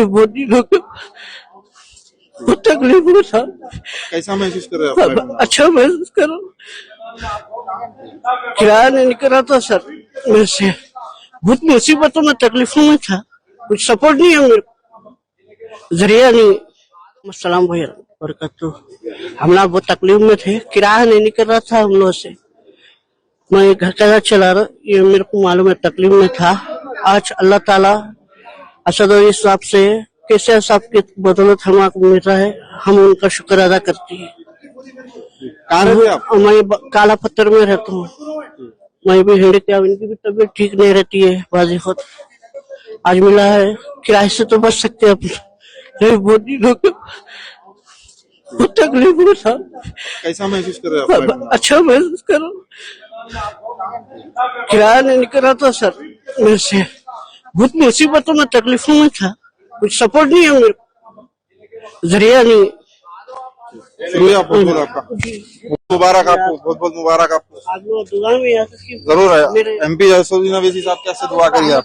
बहुत दिनों के बहुत तकलीफ में था। कैसा महसूस कर रहे हो आप? अब अच्छा महसूस करो। किराया नहीं निकल रहा था सर मेरे से, बहुत मुसीबतों में तकलीफों में था, कुछ सपोर्ट नहीं है मेरे को, जरिया नहीं। अस्सलाम भैया बरकत। हम लोग बहुत तकलीफ में थे, किराया नहीं निकल रहा था हम लोग से। मैं घर का चला रहा, ये मेरे को मालूम है तकलीफ में था। आज अल्लाह ताला असद साहब से कैसे साहब की बदौलत हमको मिल रहा है, हम उनका शुक्र अदा करते हैं। कहाँ रहते आप? मैं काला पत्थर में रहता हूँ। मैं भी हैंडीकैप, इनकी भी तबीयत ठीक नहीं रहती है बाजी खुद। आज मिला है, किराए से तो बच सकते हैं अपने, बहुत दिनों के बहुत तकलीफ में था। कैसा महसूस कर रहे हो आप? अब अच्छा महसूस करो। किराया नहीं निकल रहा था सर मेरे से, बहुत मुसीबतों में तकलीफों में था, कुछ सपोर्ट नहीं है मेरे को, जरिया नहीं। शुक्रिया बहुत बहुत आपका, मुबारक आपको, बहुत बहुत मुबारक आपको। आप लोग दुआ में याद रखिए। जरूर है। MP असदुद्दीन अवैसी साहब कैसे दुआ करिए आप।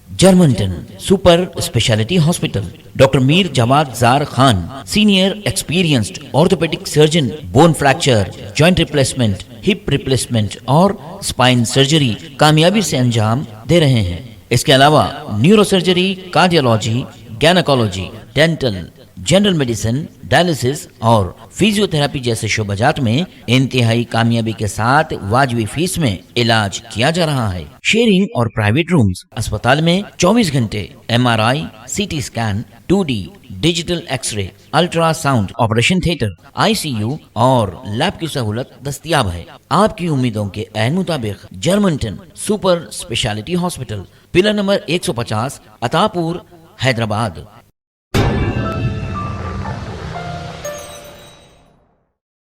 Germantown super speciality hospital, doctor Mir Jawad Zar Khan, senior experienced orthopaedic surgeon, bone fracture, joint replacement, hip replacement और स्पाइन सर्जरी कामयाबी से अंजाम दे रहे हैं। इसके अलावा neuro surgery, cardiology, gynaecology, dental, general medicine, dialysis और फिजियोथेरेपी जैसे शोबाजात में इंतहाई कामयाबी के साथ वाजबी फीस में इलाज किया जा रहा है। शेयरिंग और प्राइवेट रूम्स, अस्पताल में 24 घंटे MRI, CT scan, 2D digital x-ray, ultrasound, operation theatre, ICU और लैब की सहूलत दस्तयाब है। आपकी उम्मीदों के ऐन मुताबिक Germanton super speciality hospital, pillar number 150, Attapur, Hyderabad.